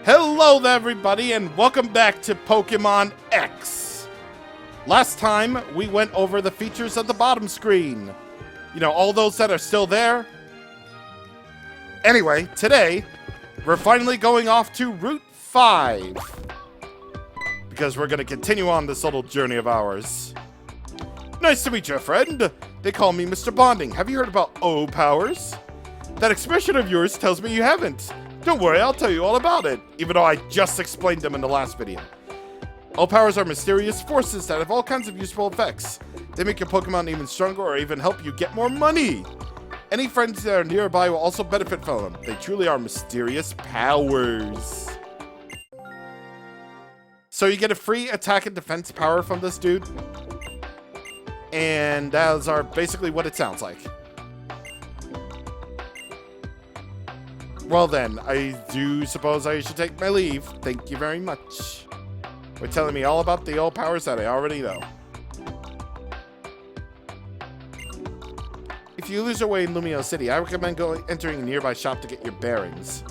Hello there, everybody, and welcome back to Pokémon X. Last time, we went over the features of the bottom screen. You know, all those that are still there. Anyway, today, we're finally going off to Route 5. Because we're going to continue on this little journey of ours. Nice to meet you, friend. They call me Mr. Bonding. Have you heard about O powers? That expression of yours tells me you haven't. Don't worry, I'll tell you all about it, even though I just explained them in the last video. O powers are mysterious forces that have all kinds of useful effects. They make your Pokemon even stronger or even help you get more money. Any friends that are nearby will also benefit from them. They truly are mysterious powers. So you get a free attack and defense power from this dude. And those are basically what it sounds like. Well then, I do suppose I should take my leave. Thank you very much for telling me all about the old powers that I already know. If you lose your way in Lumio City, I recommend entering a nearby shop to get your bearings.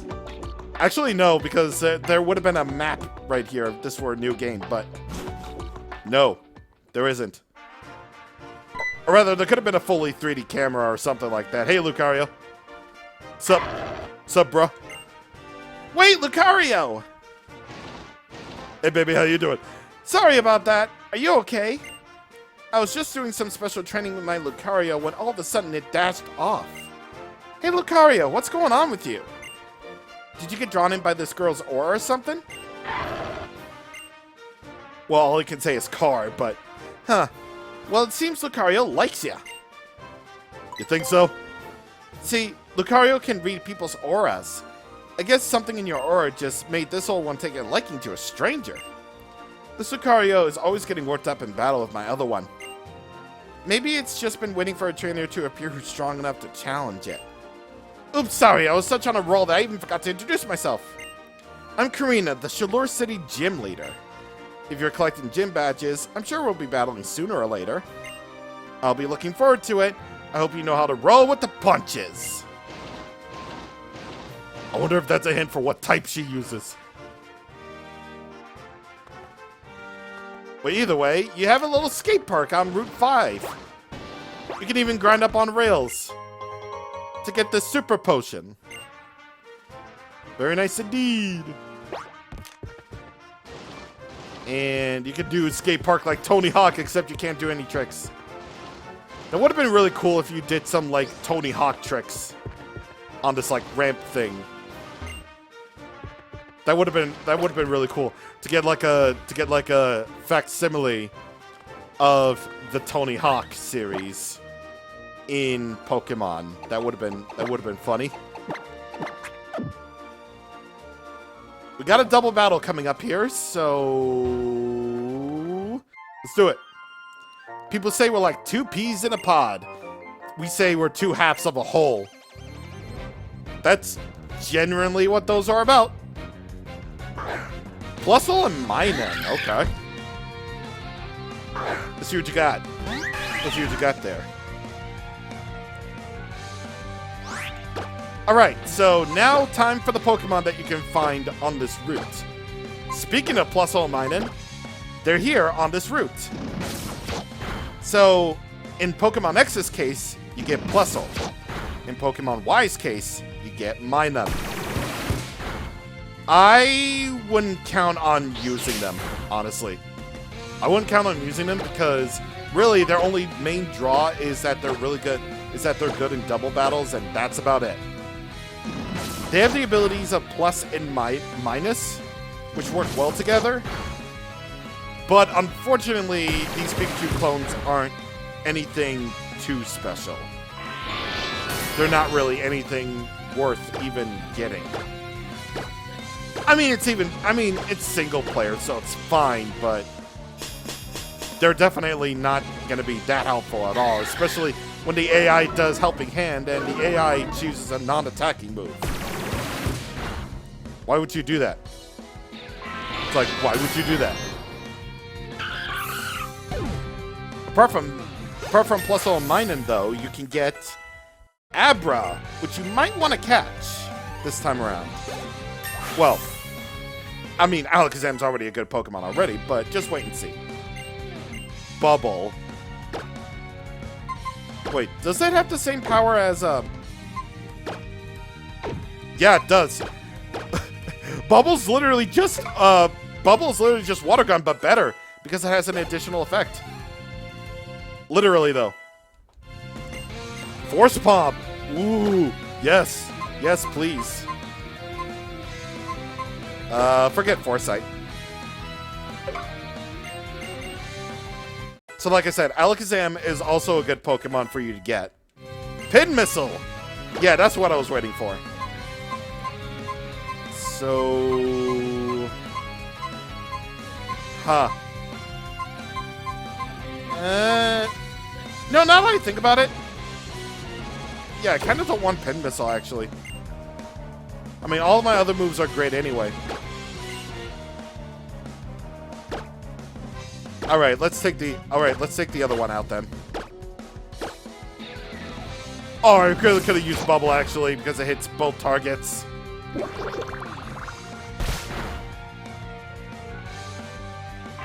Actually, no, because there would have been a map right here if this were a new game, but no, there isn't. Or rather, there could have been a fully 3D camera or something like that. Hey, Lucario. Sup? Sup, bro? Wait, Lucario! Hey, baby, how you doing? Sorry about that. Are you okay? I was just doing some special training with my Lucario when all of a sudden it dashed off. Hey, Lucario, what's going on with you? Did you get drawn in by this girl's aura or something? Well, all I can say is car, but... Huh. Well, it seems Lucario likes ya. You think so? See, Lucario can read people's auras. I guess something in your aura just made this old one take a liking to a stranger. This Lucario is always getting worked up in battle with my other one. Maybe it's just been waiting for a trainer to appear who's strong enough to challenge it. Oops, sorry, I was such on a roll that I even forgot to introduce myself. I'm Karina, the Shalor City gym leader. If you're collecting gym badges, I'm sure we'll be battling sooner or later. I'll be looking forward to it. I hope you know how to roll with the punches. I wonder if that's a hint for what type she uses. But either way, you have a little skate park on Route 5. You can even grind up on rails to get the super potion. Very nice indeed. And you can do a skate park like Tony Hawk, except you can't do any tricks. It would have been really cool if you did some like Tony Hawk tricks on this like ramp thing. That would have been really cool to get like a facsimile of the Tony Hawk series in Pokemon. That would have been funny. We got a double battle coming up here, so let's do it. People say we're like two peas in a pod. We say we're two halves of a whole. That's genuinely what those are about. Plusle and Minun, okay. Let's see what you got. Let's see what you got there. Alright, so now time for the Pokemon that you can find on this route. Speaking of Plusle and Minun, they're here on this route. So, in Pokemon X's case, you get Plusle. In Pokemon Y's case, you get Minun. I wouldn't count on using them, honestly. I wouldn't count on using them because really their only main draw is that they're really good, they're good in double battles, and that's about it. They have the abilities of plus and minus, which work well together. But unfortunately, these Pikachu clones aren't anything too special. They're not really anything worth even getting. It's single player, so it's fine, but they're definitely not going to be that helpful at all, especially when the AI does Helping Hand and the AI chooses a non-attacking move. Why would you do that? It's like, why would you do that? Apart from Plusle and Minun, though, you can get Abra, which you might want to catch this time around. Well, I mean, Alakazam's already a good Pokemon already, but just wait and see. Bubble. Wait, does that have the same power as, Yeah, it does. Bubble's literally just Water Gun, but better, because it has an additional effect. Literally, though. Force Palm. Ooh, yes. Yes, please. Forget Foresight. So like I said, Alakazam is also a good Pokemon for you to get. Pin Missile! Yeah, that's what I was waiting for. So... Huh. No, now that I think about it... Yeah, I kind of don't want Pin Missile, actually. I mean, all of my other moves are great anyway. Alright, let's take the other one out then. Oh, I really could have used Bubble, actually, because it hits both targets.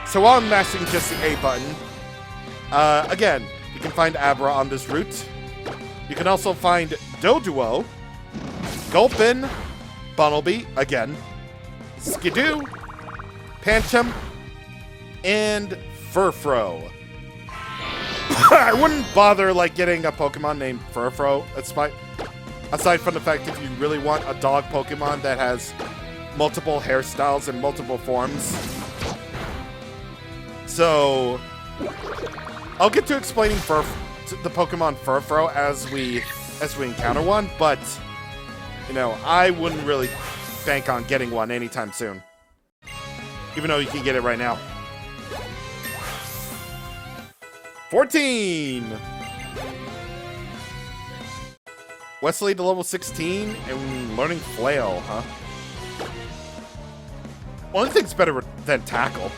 So while I'm mashing just the A button, again, you can find Abra on this route. You can also find Doduo, Gulpin, Bunnelby, again, Skidoo, Pancham, and Furfrou. I wouldn't bother, like, getting a Pokemon named Furfrou. That's fine. Aside from the fact if you really want a dog Pokemon that has multiple hairstyles and multiple forms. So, I'll get to explaining the Pokemon Furfrou as we encounter one, but, you know, I wouldn't really bank on getting one anytime soon. Even though you can get it right now. 14! Wesley to level 16 and learning Flail, huh? One thing's better than Tackle.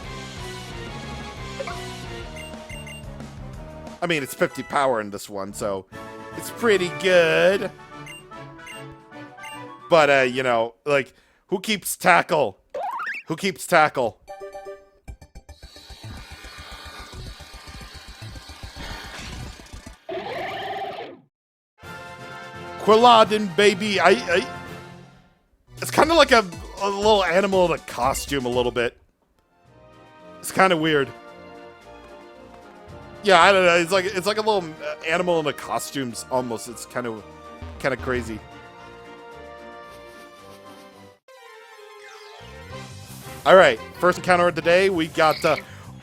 I mean, it's 50 power in this one, so it's pretty good. But, you know, like, who keeps Tackle? Who keeps Tackle? Quilladin, baby. It's kind of like a little animal in a costume a little bit. It's kind of weird. Yeah, I don't know. It's like a little animal in a costume almost. It's kind of crazy. All right, first encounter of the day. We got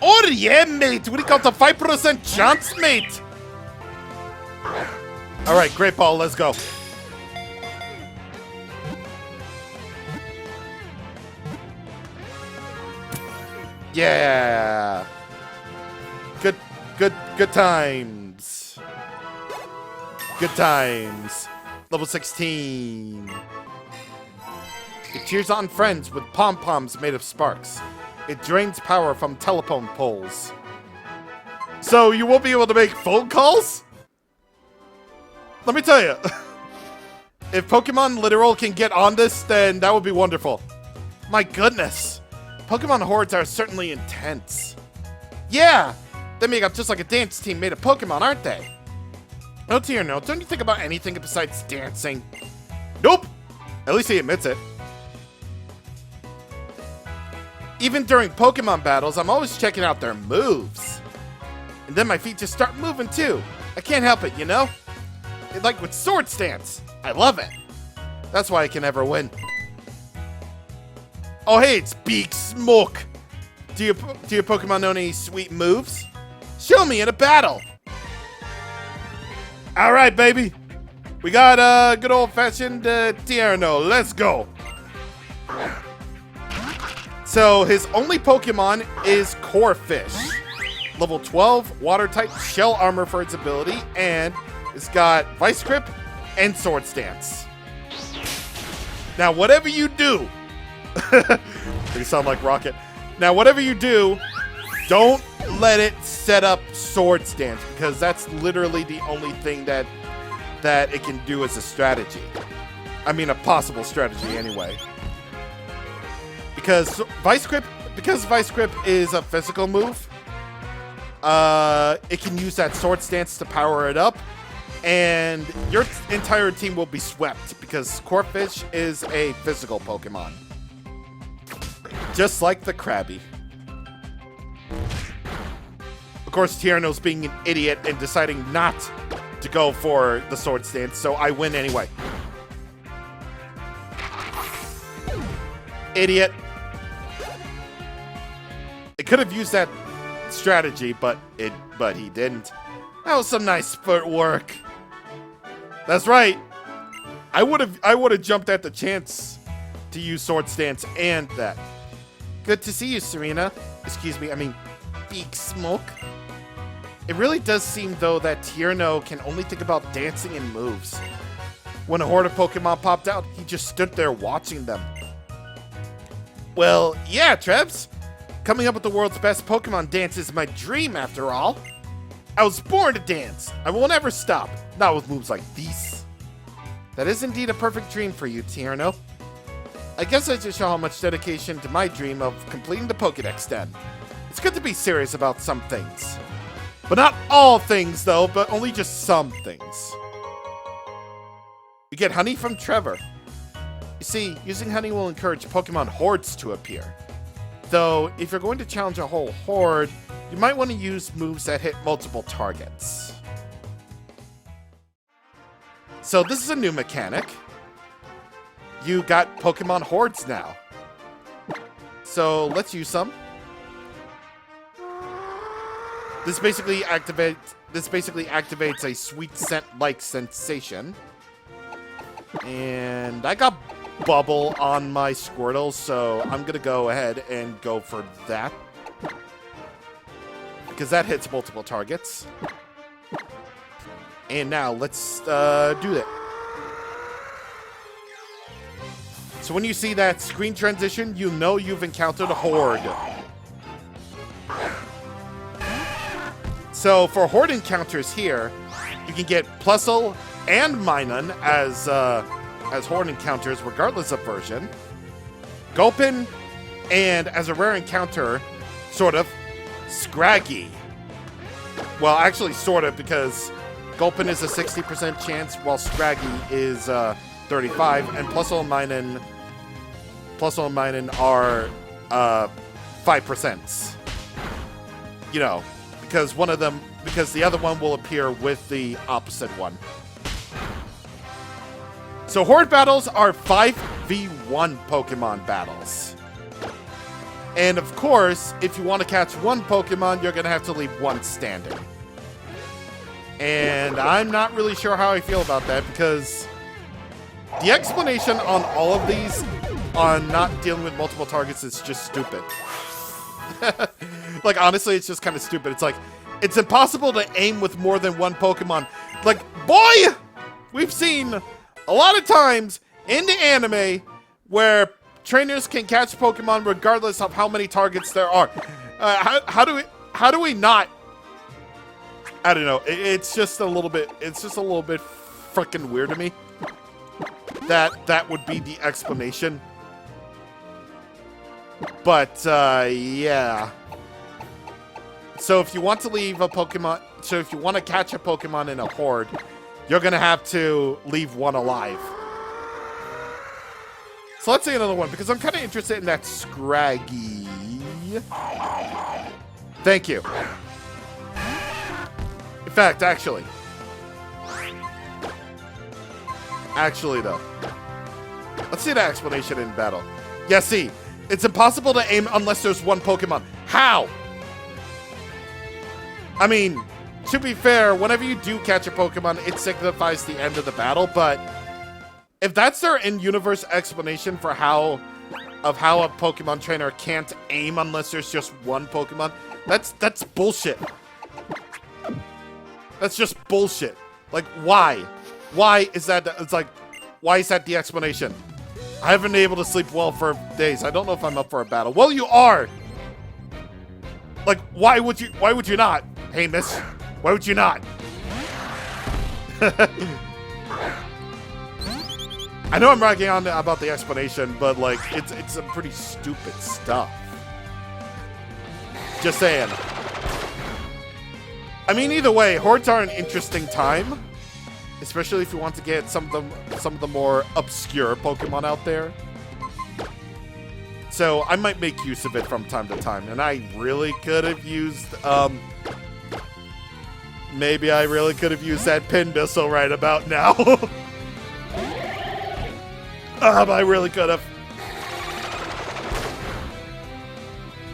oh yeah, mate. We got the 5% chance, mate. All right, Great Ball. Let's go. Yeah. Good times. Good times. Level 16. It cheers on friends with pom-poms made of sparks. It drains power from telephone poles. So you won't be able to make phone calls? Let me tell you. If Pokemon Literal can get on this, then that would be wonderful. My goodness. Pokemon hordes are certainly intense. Yeah! They make up just like a dance team made of Pokemon, aren't they? No to your note, don't you think about anything besides dancing? Nope! At least he admits it. Even during Pokemon battles, I'm always checking out their moves. And then my feet just start moving too. I can't help it, you know? Like with Sword Stance. I love it. That's why I can never win. Oh hey, it's Big Smoke. Do your Pokemon know any sweet moves? Show me in a battle. All right, baby. We got a good old-fashioned Tierno. Let's go. So his only Pokemon is Corphish. Level 12, Water-type, Shell Armor for its ability, and it's got Vice Grip and Sword Stance. Now, whatever you do... You sound like Rocket. Now, whatever you do, don't let it set up Sword Stance, because that's literally the only thing that it can do as a strategy. I mean, a possible strategy anyway. Because Vice Grip is a physical move, it can use that Sword Stance to power it up, and your entire team will be swept because Corphish is a physical Pokemon. Just like the Krabby. Of course, Tierno's being an idiot and deciding not to go for the Sword Stance, so I win anyway. Idiot. It could have used that strategy, but he didn't. That was some nice footwork. That's right. I would have jumped at the chance to use Sword Stance and that. Good to see you, Serena. Excuse me, I mean, Big Smoke. It really does seem, though, that Tierno can only think about dancing and moves. When a horde of Pokemon popped out, he just stood there watching them. Well, yeah, Trebs. Coming up with the world's best Pokemon dance is my dream, after all. I was born to dance. I will never stop. Not with moves like these. That is indeed a perfect dream for you, Tierno. I guess I just show how much dedication to my dream of completing the Pokédex then. It's good to be serious about some things. But not all things, though, but only just some things. We get honey from Trevor. You see, using honey will encourage Pokemon hordes to appear. Though, if you're going to challenge a whole horde, you might want to use moves that hit multiple targets. So this is a new mechanic. You got Pokemon hordes now. So let's use some. This basically activates a sweet scent-like sensation. And I got Bubble on my Squirtle, so I'm gonna go ahead and go for that. Because that hits multiple targets. And now let's do that. So when you see that screen transition, you know you've encountered a horde. So for horde encounters here, you can get Plusle and Minun as horde encounters regardless of version. Gulpin, and as a rare encounter, sort of, Scraggy. Well, actually sort of, because Gulpin is a 60% chance while Scraggy is 35, and Plusle and Minun are 5%. You know, because the other one will appear with the opposite one. So horde battles are 5v1 Pokemon battles. And of course, if you want to catch one Pokemon, you're going to have to leave one standing. And I'm not really sure how I feel about that, because the explanation on all of these on not dealing with multiple targets is just stupid. Like, honestly, it's just kind of stupid. It's like, it's impossible to aim with more than one Pokemon. Like, boy, we've seen a lot of times in the anime where trainers can catch Pokemon regardless of how many targets there are. How do we not? I don't know. It's just a little bit freaking weird to me that would be the explanation. But yeah. So if you want to leave a Pokemon, so if you want to catch a Pokemon in a horde, you're gonna have to leave one alive. So let's say another one, because I'm kind of interested in that Scraggy. Thank you. In fact, actually though, let's see the explanation in battle. Yeah, see, it's impossible to aim unless there's one Pokemon. How? I mean, to be fair, whenever you do catch a Pokemon, it signifies the end of the battle, but if that's their in-universe explanation for how a Pokemon trainer can't aim unless there's just one Pokemon, that's bullshit. That's just bullshit. Like, why? Why is that? It's like, why is that the explanation? I haven't been able to sleep well for days. I don't know if I'm up for a battle. Well, you are. Like, why would you not? Hey, miss, why would you not? I know I'm ragging on about the explanation, but like it's some pretty stupid stuff. Just saying. I mean, either way, hordes are an interesting time, especially if you want to get some of the more obscure Pokemon out there. So I might make use of it from time to time, and I really could have used maybe I really could have used that pin missile right about now. I really could have.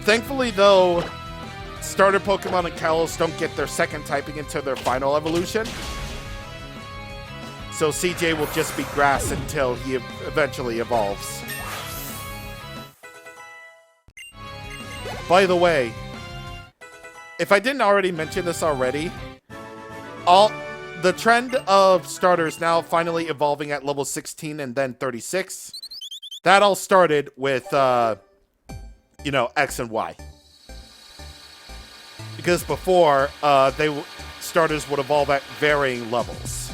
Thankfully, though, starter Pokemon and Kalos don't get their second typing until their final evolution. So CJ will just be grass until he eventually evolves. By the way, if I didn't already mention this already, the trend of starters now finally evolving at level 16 and then 36, that all started with, you know, X and Y. Because before, starters would evolve at varying levels.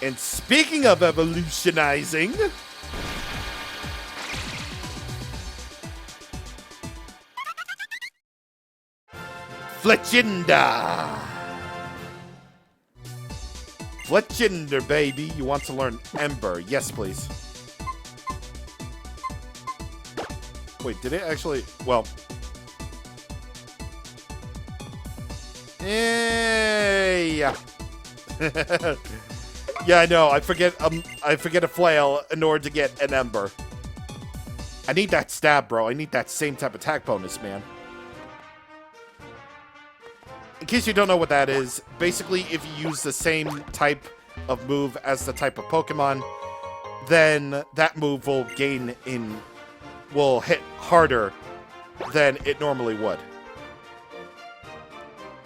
And speaking of evolutionizing, Fletchinder! Fletchinder, baby. You want to learn Ember. Yes, please. Wait, did it actually... Well... Yeah. Yeah, I know. I forget a flail in order to get an Ember. I need that stab, bro. I need that same type of attack bonus, man. In case you don't know what that is, basically if you use the same type of move as the type of Pokemon, then that move will will hit harder than it normally would.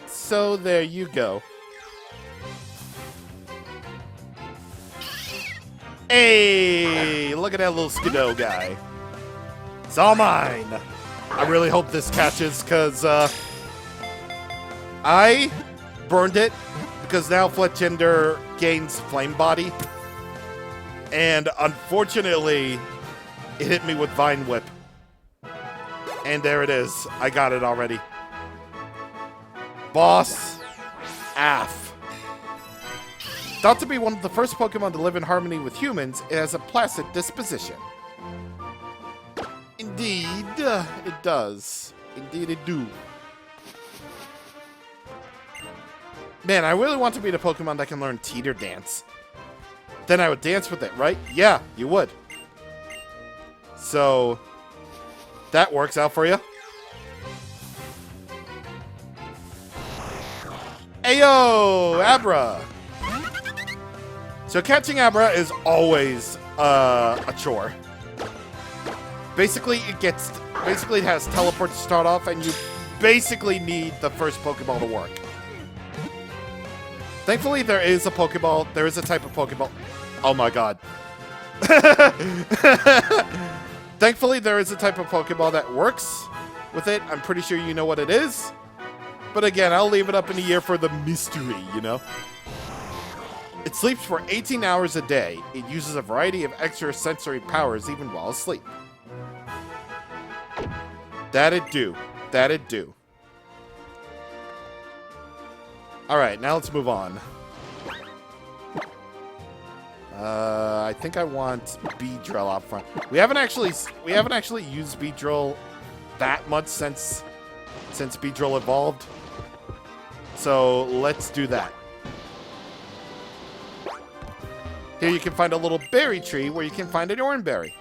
So there you go. Hey, look at that little Skidoo guy. It's all mine. I really hope this catches, because I burned it because now Fletchinder gains Flame Body. And unfortunately, it hit me with Vine Whip. And there it is. I got it already. Boss Af. Thought to be one of the first Pokemon to live in harmony with humans, it has a placid disposition. Indeed, it does. Indeed it do. Man, I really want to be the Pokemon that can learn Teeter Dance. Then I would dance with it, right? Yeah, you would. So, that works out for you. Ayo, Abra! So catching Abra is always a chore. Basically, it has teleport to start off, and you basically need the first Pokeball to work. Thankfully, there is a Pokeball. There is a type of Pokeball. Oh my god. Thankfully, there is a type of Pokeball that works with it. I'm pretty sure you know what it is. But again, I'll leave it up in the air for the mystery, you know? It sleeps for 18 hours a day. It uses a variety of extra sensory powers even while asleep. That it do. That it do. Alright, now let's move on. I think I want Beedrill out front. We haven't actually used Beedrill that much since Beedrill evolved. So let's do that. Here you can find a little berry tree where you can find an orange berry.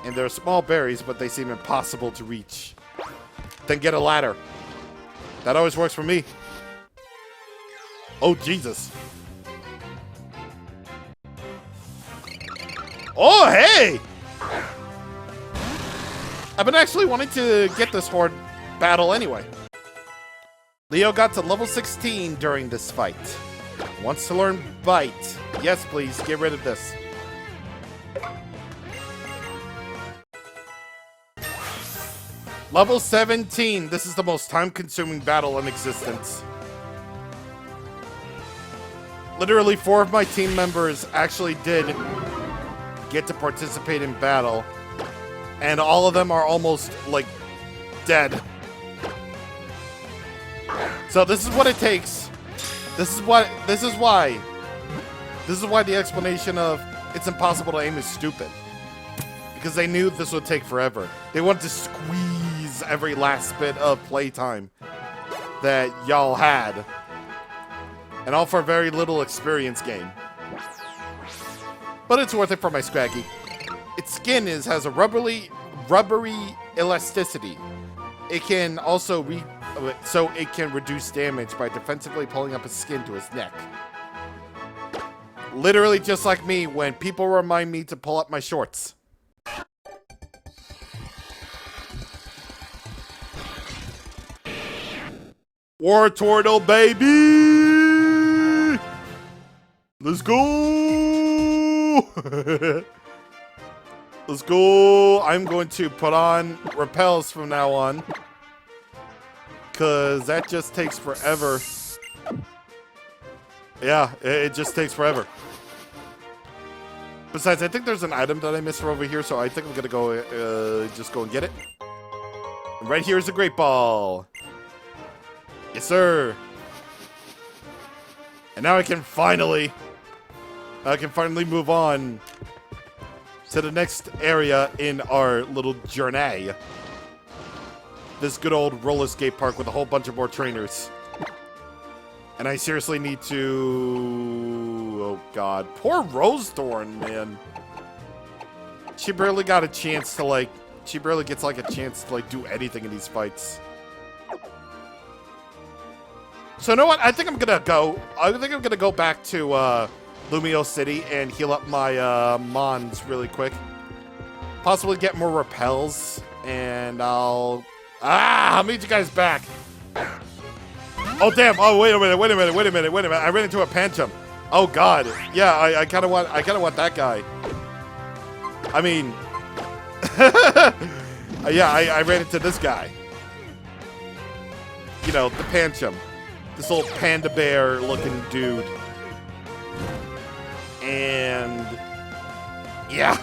And they're small berries, but they seem impossible to reach. Then get a ladder. That always works for me. Oh, Jesus. Oh, hey! I've been actually wanting to get this horde battle anyway. Leo got to level 16 during this fight. Wants to learn Bite. Yes, please, get rid of this. Level 17. This is the most time-consuming battle in existence. Literally 4 of my team members actually did get to participate in battle, and all of them are almost, like, dead. So this is what it takes. This is why the explanation of it's impossible to aim is stupid. Because they knew this would take forever. They wanted to squeeze every last bit of playtime that y'all had. And all for a very little experience gain. But it's worth it for my Scraggy. Its skin has a rubbery elasticity. It can also so it can reduce damage by defensively pulling up its skin to its neck. Literally just like me when people remind me to pull up my shorts. War Turtle, baby! Let's go! Let's go! I'm going to put on repels from now on. Because that just takes forever. Yeah, it just takes forever. Besides, I think there's an item that I missed from over here, so I think I'm going to go, just go and get it. And right here is a Great Ball. Yes, sir. And now I can finally move on to the next area in our little journey. This good old roller skate park with a whole bunch of more trainers. And I seriously need to... Oh, God. Poor Rose Thorn, man. She barely got a chance to, like... She barely gets, like, a chance to, like, do anything in these fights. So, you know what? I think I'm gonna go back to, Lumio City and heal up my, Mons really quick. Possibly get more repels. And I'll meet you guys back. Oh, damn. Oh, wait a minute. I ran into a Pancham. Oh, God. Yeah, I kind of want that guy. I mean... yeah, I ran into this guy. You know, the Pancham. This little panda bear looking dude. And... yeah.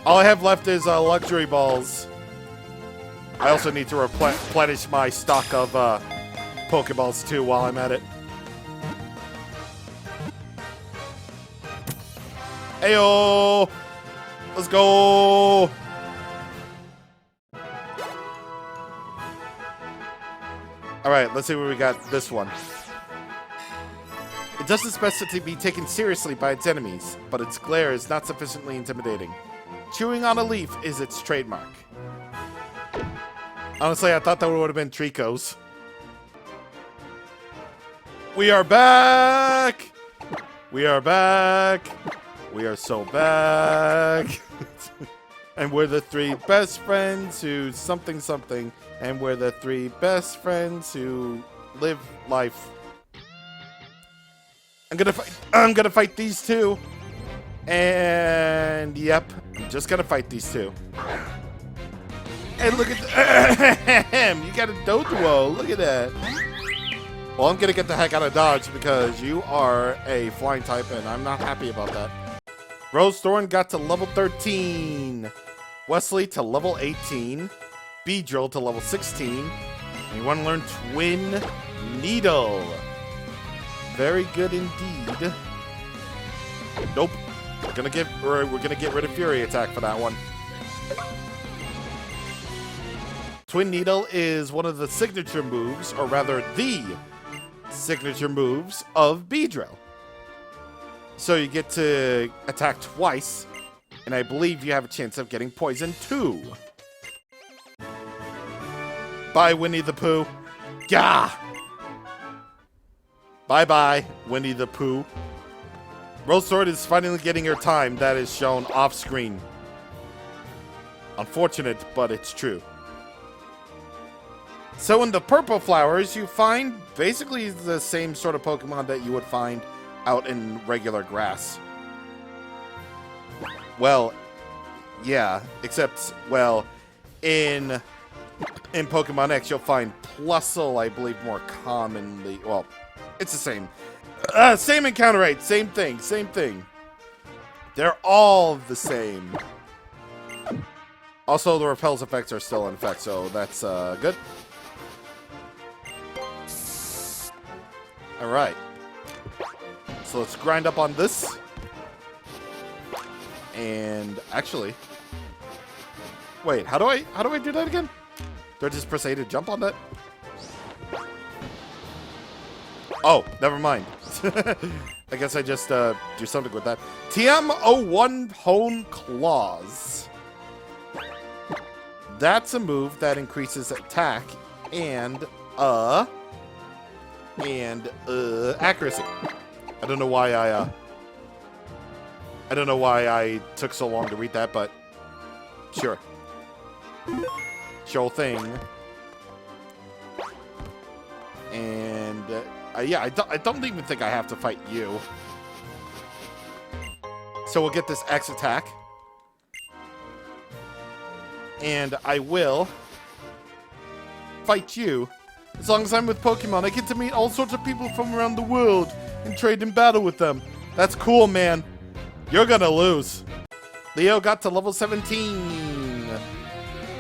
All I have left is luxury balls. I also need to replenish my stock of Pokeballs too while I'm at it. Ayo! Let's go! Alright, let's see what we got this one. It does its best to be taken seriously by its enemies, but its glare is not sufficiently intimidating. Chewing on a leaf is its trademark. Honestly, I thought that would have been Trico's. We are back! We are back! We are so back! And we're the 3 best friends who something something. And we're the 3 best friends who live life. I'm gonna fight these 2. And yep, I'm just gonna fight these 2. And look at you got a Doduo. Look at that. Well, I'm gonna get the heck out of Dodge because you are a flying type, and I'm not happy about that. Rose Thorn got to level 13. Wesley to level 18. Beedrill to level 16. And you want to learn Twin Needle. Very good indeed. Nope. We're gonna get rid of Fury Attack for that one. Twin Needle is one of the signature moves, or rather the signature moves of Beedrill. So you get to attack twice, and I believe you have a chance of getting poisoned too. Bye, Winnie the Pooh. Gah! Bye-bye, Winnie the Pooh. Rose Sword is finally getting her time that is shown off-screen. Unfortunate, but it's true. So in the purple flowers, you find basically the same sort of Pokemon that you would find out in regular grass. Well, yeah, except, well, in Pokemon X, you'll find Plusle, I believe, more commonly. Well, it's the same. Same encounter rate. Same thing. Same thing. They're all the same. Also, the repels effects are still in effect, so that's good. All right. So let's grind up on this. And actually, wait, how do I do that again? Do I just press A to jump on that? Oh, never mind. I guess I just do something with that. TM01 Hone Claws. That's a move that increases attack and accuracy. I don't know why I took so long to read that, but sure. Sure thing. And yeah, I don't even think I have to fight you. So we'll get this X attack. And I will fight you. As long as I'm with Pokemon, I get to meet all sorts of people from around the world and trade in battle with them. That's cool, man. You're gonna lose. Leo got to level 17.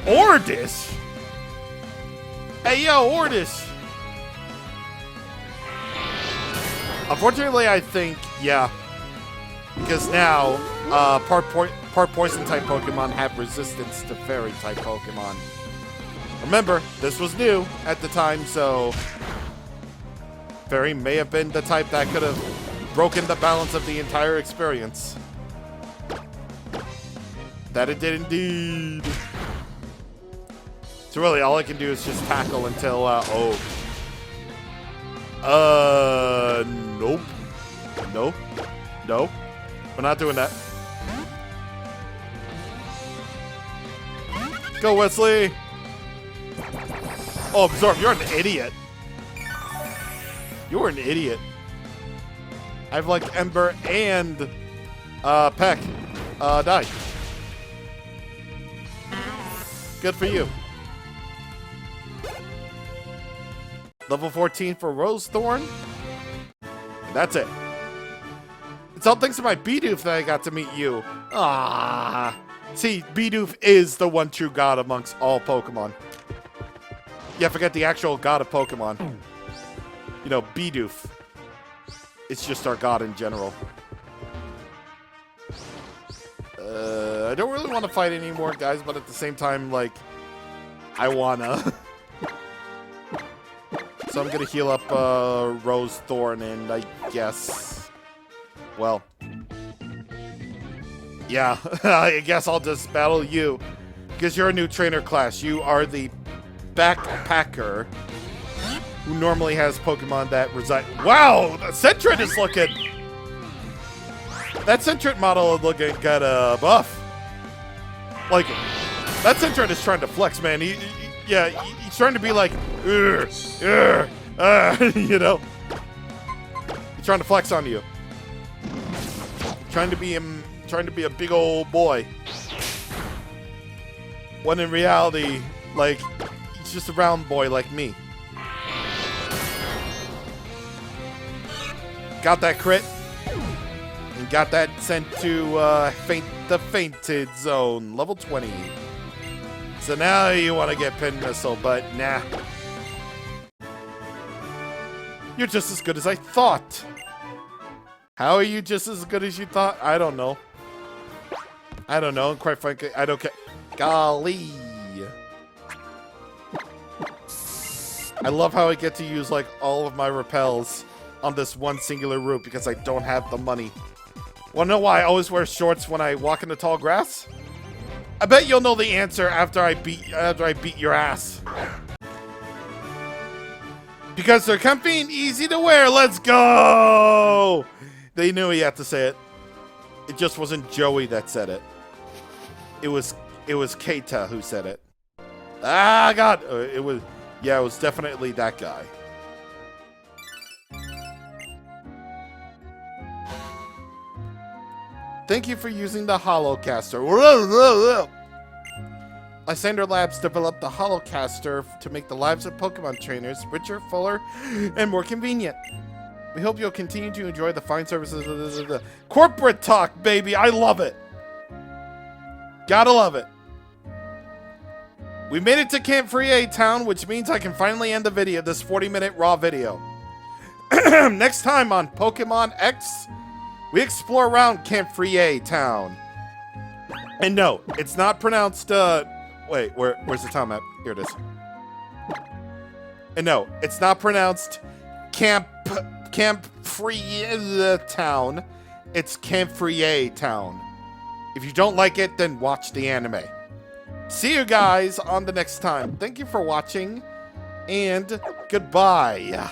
Ordish? Hey, yo, Ordish. Unfortunately, I think, yeah. Because now, part poison type Pokemon have resistance to fairy type Pokemon. Remember, this was new at the time, so fairy may have been the type that could have broken the balance of the entire experience. That it did indeed. So really, all I can do is just tackle until, nope. Nope. Nope. We're not doing that. Go, Wesley! Oh, Absorb, you're an idiot. You're an idiot. I have like Ember and Peck die. Good for you. Level 14 for Rose Thorn. And that's it. It's all thanks to my Bidoof that I got to meet you. Ah. See, Bidoof is the one true god amongst all Pokemon. Yeah, forget the actual god of Pokemon. You know, Bidoof. It's just our god in general. I don't really want to fight anymore, guys, but at the same time, like, I wanna. So I'm gonna heal up Rose Thorn, and I guess, well, yeah, I guess I'll just battle you because you're a new trainer class. You are the backpacker who normally has Pokemon that reside. Wow, the Sentret is looking. That Sentret model is looking kind of buff. Like, that Sentret is trying to flex, man. Yeah, he's trying to be like, you know. He's trying to flex on you. Trying to be a big old boy. When in reality, like, he's just a round boy like me. Got that crit. And got that sent to the fainted zone, level 20. So now you want to get Pin Missile, but nah. You're just as good as I thought. How are you just as good as you thought? I don't know. I don't know. Quite frankly, I don't care. Golly. I love how I get to use like all of my repels on this one singular route because I don't have the money. Wanna know why I always wear shorts when I walk in the tall grass? I bet you'll know the answer after I beat your ass. Because they're comfy and easy to wear. Let's go! They knew he had to say it. It just wasn't Joey that said it. It was Keita who said it. Ah, God! It was definitely that guy. Thank you for using the Holocaster. Lysander Labs developed the Holocaster to make the lives of Pokemon trainers richer, fuller, and more convenient. We hope you'll continue to enjoy the fine services of the corporate talk, baby. I love it. Gotta love it. We made it to Camp Free Town, which means I can finally end the video, this 40-minute raw video. Next time on Pokemon X, we explore around Camp Free Town. And no, it's not pronounced, wait, where's the town map? Here it is. And no, it's not pronounced Camp Free Town. It's Camp Free Town. If you don't like it, then watch the anime. See you guys on the next time. Thank you for watching, and goodbye.